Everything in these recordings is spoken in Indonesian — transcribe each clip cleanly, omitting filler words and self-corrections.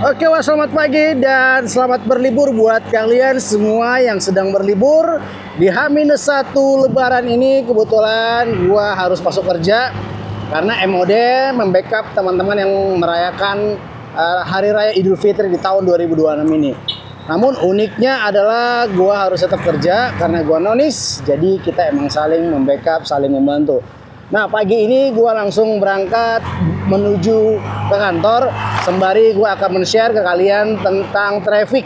Oke, wah, selamat pagi dan selamat berlibur buat kalian semua yang sedang berlibur di H-1 Lebaran ini. Kebetulan gua harus masuk kerja karena MOD membackup teman-teman yang merayakan Hari Raya Idul Fitri di tahun 2026 ini. Namun uniknya adalah gua harus tetap kerja karena gua nonis, jadi kita emang saling membackup, saling membantu. Nah, pagi ini gue langsung berangkat menuju ke kantor. Sembari gue akan men-share ke kalian tentang traffic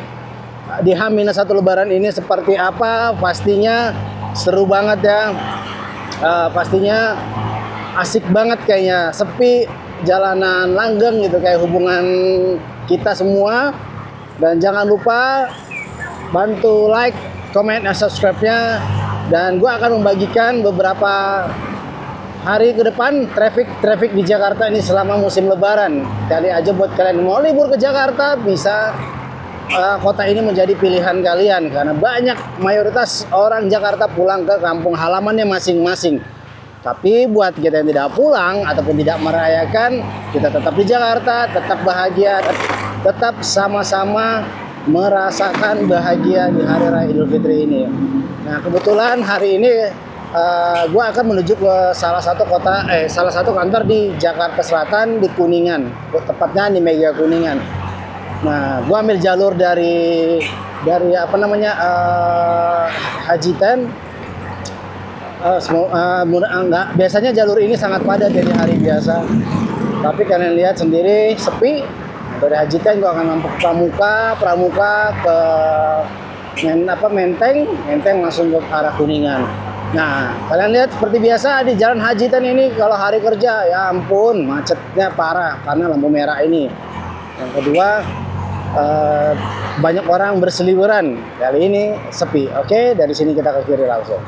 di H-1 Lebaran ini seperti apa. Pastinya seru banget ya. Pastinya asik banget kayaknya. Sepi, jalanan langgeng gitu kayak hubungan kita semua. Dan jangan lupa bantu like, comment, dan subscribe-nya. Dan gue akan membagikan beberapa hari ke depan traffic di Jakarta ini selama musim Lebaran. Kali aja buat kalian mau libur ke Jakarta, bisa kota ini menjadi pilihan kalian karena banyak mayoritas orang Jakarta pulang ke kampung halamannya masing-masing. Tapi buat kita yang tidak pulang ataupun tidak merayakan, kita tetap di Jakarta, tetap bahagia, tetap sama-sama merasakan bahagia di Hari Raya Idul Fitri ini. Nah, kebetulan hari ini gue akan menuju ke salah satu kantor di Jakarta Selatan di Kuningan, tepatnya di Mega Kuningan. Nah, gue ambil jalur dari Hajiten. Biasanya jalur ini sangat padat dari hari biasa, tapi kalian lihat sendiri sepi. Dari Hajiten gue akan lampau ke Pramuka ke Menteng langsung ke arah Kuningan. Nah, kalian lihat seperti biasa di Jalan Hajiten ini kalau hari kerja, ya ampun, macetnya parah karena lampu merah ini. Yang kedua, banyak orang berseliweran. Kali ini sepi. Oke, dari sini kita ke kiri langsung.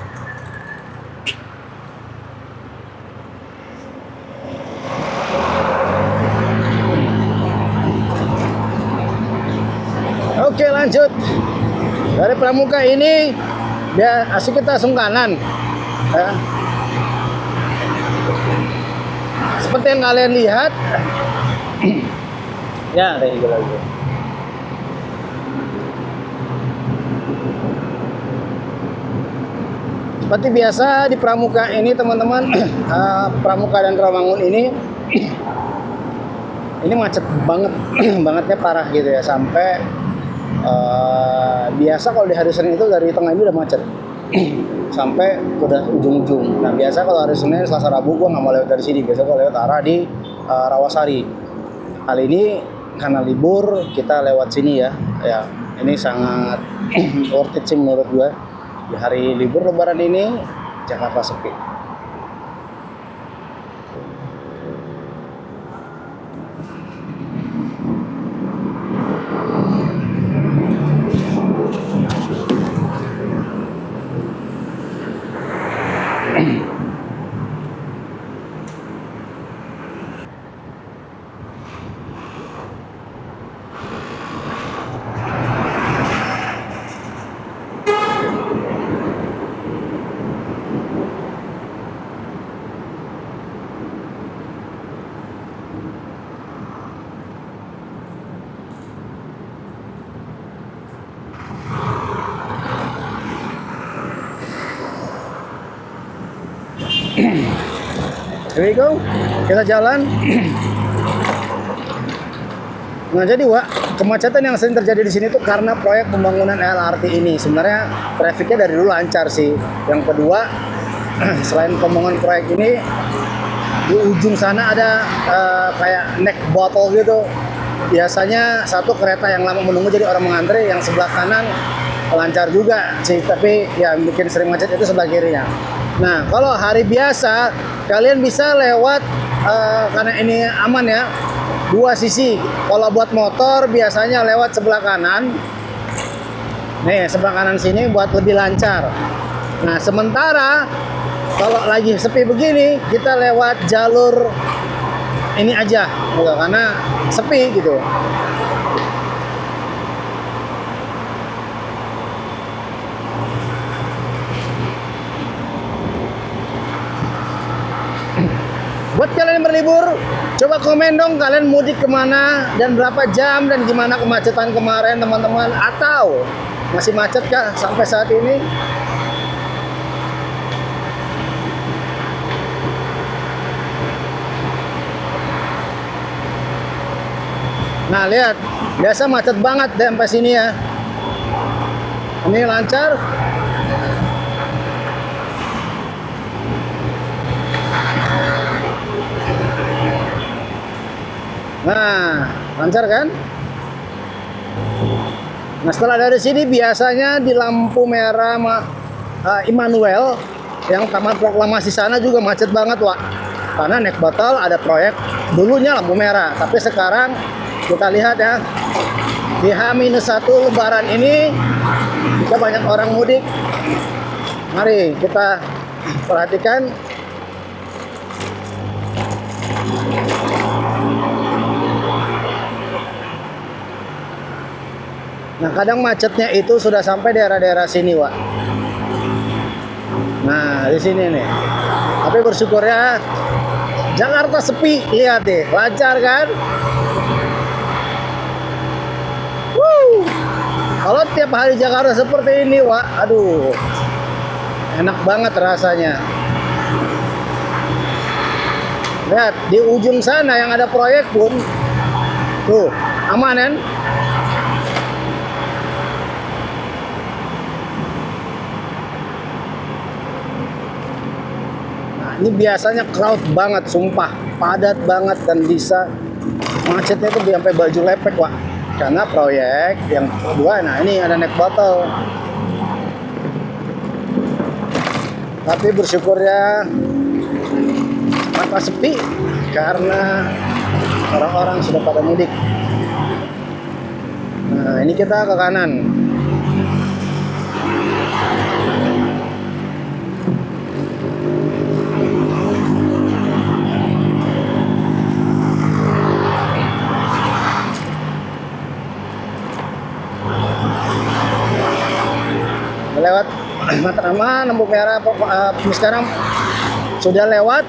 Oke, lanjut. Dari Pramuka ini asik kita langsung kanan. Ya. Seperti yang kalian lihat, ya ada hijau lagi. Seperti biasa di Pramuka ini teman-teman, Pramuka dan Rawamangun ini macet banget, bangetnya parah gitu ya, sampai biasa kalau di hari Senin itu dari tengah ini udah macet sampai udah ujung-ujung. Nah, biasa kalau hari Senin, Selasa, Rabu gua nggak mau lewat dari sini, biasa gua lewat arah di Rawasari. Kali ini karena libur kita lewat sini ya. Ya, ini sangat worth it sih menurut gua. Di hari libur Lebaran ini Jakarta sepi. Here we go, kita jalan. Nah, jadi kemacetan yang sering terjadi di sini tuh karena proyek pembangunan LRT ini. Sebenarnya trafiknya dari dulu lancar sih. Yang kedua, selain pembangunan proyek ini, di ujung sana ada kayak neck bottle gitu. Biasanya satu kereta yang lama menunggu jadi orang mengantri, yang sebelah kanan lancar juga sih, tapi ya bikin sering macet itu sebelah kirinya. Nah, kalau hari biasa kalian bisa lewat karena ini aman ya, dua sisi. Kalau buat motor biasanya lewat sebelah kanan. Nih, sebelah kanan sini buat lebih lancar. Nah, sementara kalau lagi sepi begini, kita lewat jalur ini aja gitu, karena sepi gitu. Buat kalian yang berlibur, Coba komen dong kalian mudik kemana dan berapa jam dan gimana kemacetan kemarin teman-teman, atau masih macet kah sampai saat ini? Nah lihat, biasa macet banget deh sampai sini ya. Ini lancar. Nah, lancar kan? Nah, setelah dari sini biasanya di lampu merah Immanuel yang Taman Proklamasi sana juga macet banget, Wak. Karena naik botol ada proyek, dulunya lampu merah, tapi sekarang kita lihat ya, di H-1 Lebaran ini kita banyak orang mudik. Mari kita perhatikan. Nah, kadang macetnya itu sudah sampai daerah-daerah sini, Wak. Nah, di sini nih. Tapi bersyukur ya, Jakarta sepi. Lihat deh, lancar kan? Kalau tiap hari Jakarta seperti ini, Wak, aduh, enak banget rasanya. Lihat, di ujung sana yang ada proyek pun, tuh, aman kan? Ini biasanya crowd banget, sumpah, padat banget dan bisa macetnya itu sampai baju lepek, Wak. Karena proyek yang kedua, nah ini ada naik botol. Tapi bersyukur ya, mata sepi karena orang-orang sudah pada mudik. Nah ini kita ke kanan. Lewat Matraman, lampu merah sekarang sudah lewat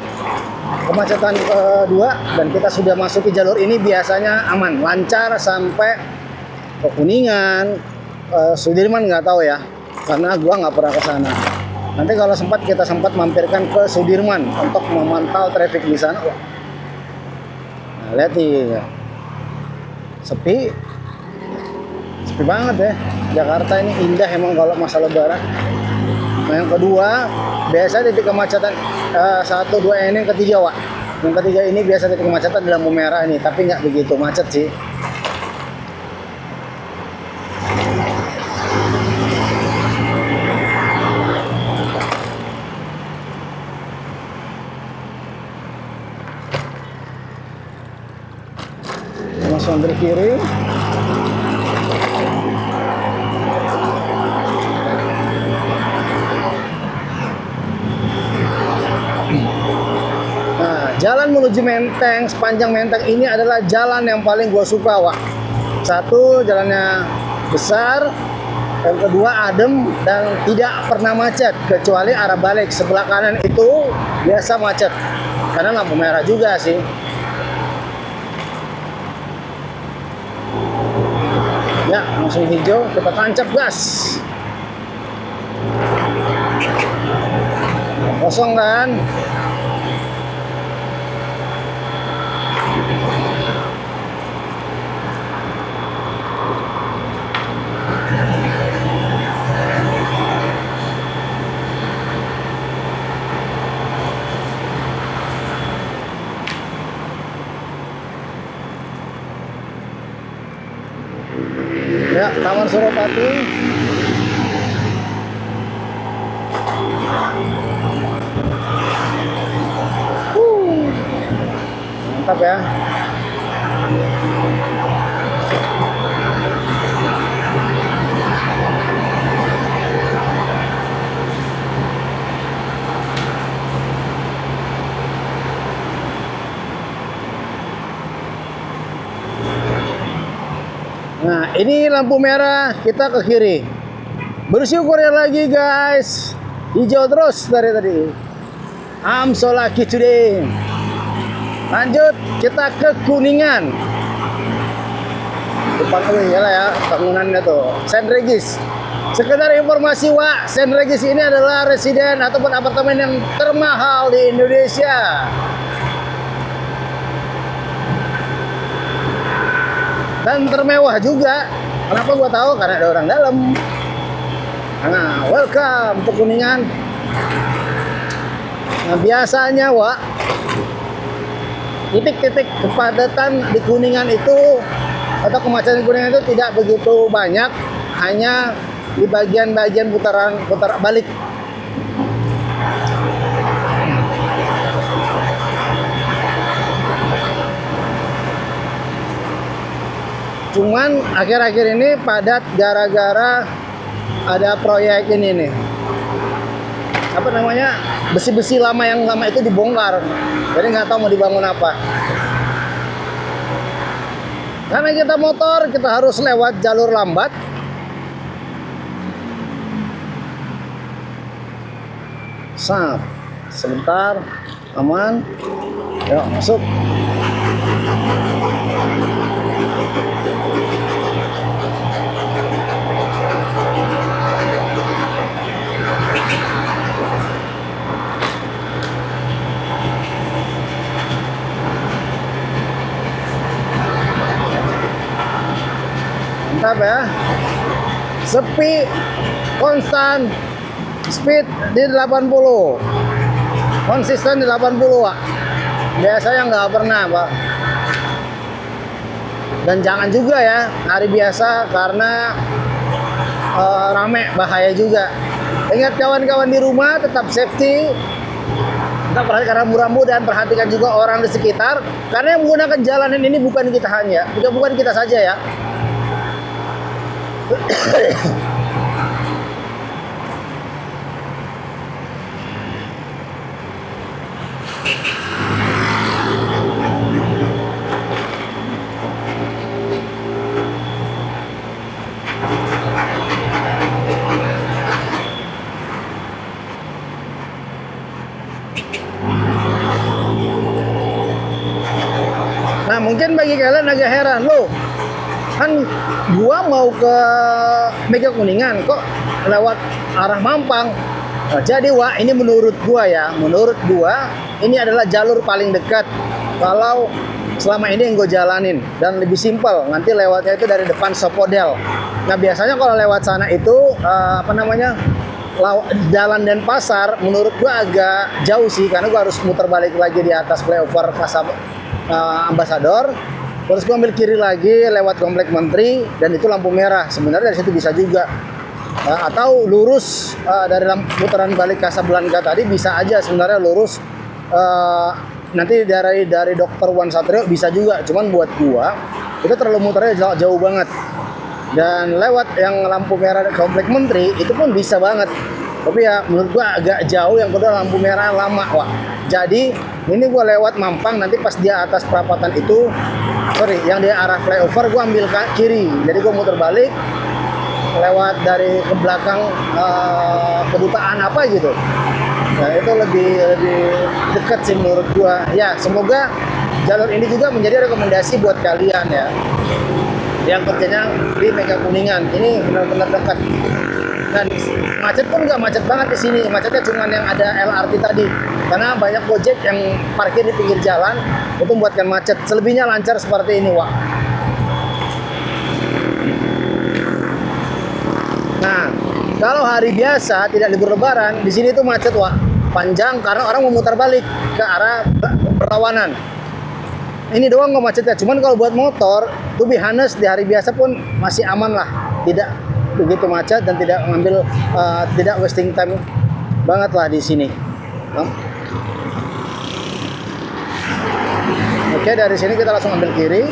kemacetan kedua dan kita sudah masuki jalur ini. Biasanya aman, lancar sampai ke Kuningan, Sudirman nggak tahu ya, karena gua nggak pernah ke sana. Nanti kalau kita sempat mampirkan ke Sudirman untuk memantau traffic di sana. Nah, lihat nih, sepi banget ya. Jakarta ini indah emang kalau masa Lebaran. Nah, yang kedua, biasa titik kemacetan 1, 2 ini, yang ketiga, Wak. Yang ketiga ini biasa titik kemacetan di lampu merah ini, tapi nggak begitu macet sih. Langsung ambil kiri. Jalan menuju Menteng, sepanjang Menteng ini adalah jalan yang paling gue suka, Wak. Satu, jalannya besar. Yang kedua, adem dan tidak pernah macet. Kecuali arah balik, sebelah kanan itu biasa macet. Karena lampu merah juga sih. Ya, langsung hijau, kita tancap gas. Kosong kan? Ya, Taman Suropati. Mantap ya. Nah, ini lampu merah, kita ke kiri. Bersyukur ya lagi, guys. Hijau terus dari tadi. I'm so lucky today. Lanjut kita ke Kuningan. Depan ya bangunannya tuh Saint Regis. Sekedar informasi Wak, Saint Regis ini adalah residen ataupun apartemen yang termahal di Indonesia. Dan termewah juga. Kenapa gua tahu? Karena ada orang dalam. Nah, welcome ke Kuningan. Nah, biasanya Wak, titik-titik kepadatan di Kuningan itu atau kemacetan di Kuningan itu tidak begitu banyak, hanya di bagian-bagian putar balik. Cuman akhir-akhir ini padat gara-gara ada proyek ini nih. Apa namanya? Besi-besi lama yang lama itu dibongkar. Jadi nggak tahu mau dibangun apa. Karena kita motor, kita harus lewat jalur lambat. Sebentar, aman. Yuk, masuk. Mantap ya. Sepi, konstan, speed di 80, konsisten di 80 Pak. Biasanya nggak pernah Pak. Dan jangan juga ya hari biasa karena rame, bahaya juga. Ingat kawan-kawan di rumah, tetap safety, tetap perhatikan rambu-rambu dan perhatikan juga orang di sekitar. Karena yang menggunakan jalanan ini bukan kita hanya, bukan kita saja ya. Nah, mungkin bagi kalian agak heran, loh, kan gua mau ke Mega Kuningan kok lewat arah Mampang. Nah, jadi Wak, ini menurut gua ya, ini adalah jalur paling dekat kalau selama ini yang gue jalanin, dan lebih simpel. Nanti lewatnya itu dari depan Sopodel. Nah, biasanya kalau lewat sana itu Jalan Denpasar menurut gua agak jauh sih, karena gua harus muter balik lagi di atas flyover Ambasador. Terus gue ambil kiri lagi lewat Komplek Menteri, dan itu lampu merah. Sebenarnya dari situ bisa juga. Atau lurus dari putaran balik Kasablanca tadi bisa aja sebenarnya lurus. Nanti dari Dr. Wan Satrio bisa juga. Cuman buat gua itu terlalu muternya jauh banget. Dan lewat yang lampu merah Komplek Menteri itu pun bisa banget. Tapi ya menurut gua agak jauh, yang kedua lampu merah lama Wak. Jadi ini gua lewat Mampang, nanti pas dia atas perapatan itu, yang dia arah flyover gua ambil kiri. Jadi gua muter balik lewat dari ke belakang kedutaan apa gitu. Nah, itu lebih dekat sih menurut gua. Ya, semoga jalur ini juga menjadi rekomendasi buat kalian ya, yang kerjanya di Mega Kuningan. Ini benar-benar dekat. Dan macet pun nggak macet banget di sini. Macetnya cuma yang ada LRT tadi. Karena banyak Gojek yang parkir di pinggir jalan, itu membuatkan macet. Selebihnya lancar seperti ini, Wak. Nah, kalau hari biasa tidak libur Lebaran, di sini tuh macet, Wak. Panjang karena orang memutar balik ke arah Perlawanan. Ini doang nggak macetnya. Cuman kalau buat motor, to be honest, di hari biasa pun masih aman lah. Tidak begitu macet dan tidak mengambil tidak wasting time banget lah di sini. Oke, dari sini kita langsung ambil kiri.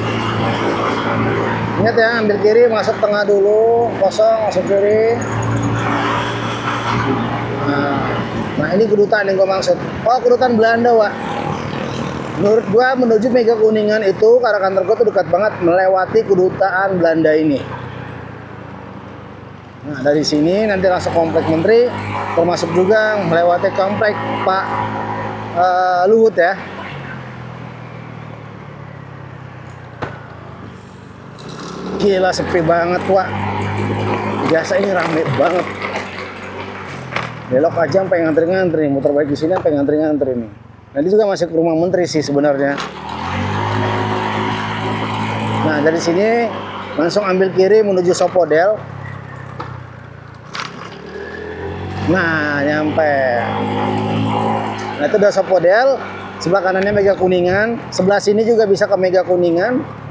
Ingat ya, ambil kiri, masuk tengah dulu, kosong, masuk kiri. Nah, ini kedutaan yang gue maksud. Oh, kedutaan Belanda, Wak. Menurut gue menuju Mega Kuningan itu, karena kantor gue tuh dekat banget melewati kedutaan Belanda ini. Nah, dari sini nanti langsung Komplek Menteri, termasuk juga melewati Komplek Pak Luhut ya. Gila sepi banget Wak. Biasa ini rame banget. Belok aja sampai ngantri-ngantri, muter balik di sini sampai ngantri-ngantri nih. Nanti juga masih ke rumah menteri sih sebenarnya. Nah dari sini langsung ambil kiri menuju Sopodel. Nah nyampe. Nah itu udah Sopodel. Sebelah kanannya Mega Kuningan. Sebelah sini juga bisa ke Mega Kuningan.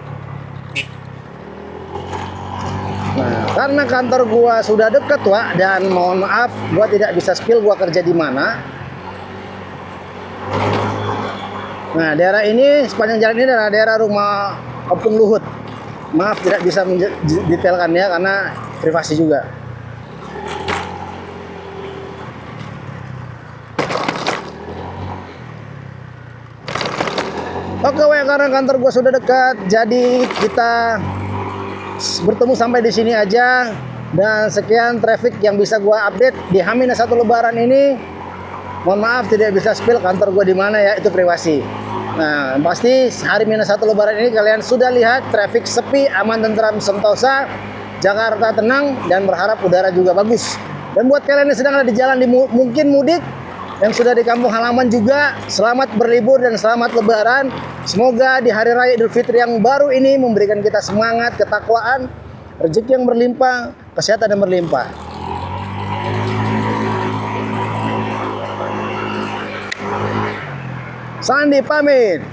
Nah, karena kantor gua sudah deket, Wak, dan mohon maaf, gua tidak bisa spill gua kerja di mana. Nah, daerah ini sepanjang jalan ini adalah daerah rumah Opung Luhut. Maaf tidak bisa mendetailkan ya karena privasi juga. Oke, Wak, karena kantor gua sudah dekat, jadi kita bertemu sampai di sini aja. Dan sekian traffic yang bisa gua update di H-1 Lebaran ini. Mohon maaf tidak bisa spill kantor gua di mana ya, itu privasi. Nah, pasti hari -1 Lebaran ini kalian sudah lihat traffic sepi, aman, tentram, sentosa, Jakarta tenang, dan berharap udara juga bagus. Dan buat kalian yang sedang ada di jalan mungkin mudik, yang sudah di kampung halaman juga, selamat berlibur dan selamat Lebaran. Semoga di Hari Raya Idul Fitri yang baru ini memberikan kita semangat, ketakwaan, rezeki yang berlimpah, kesehatan yang berlimpah. Sandi pamit.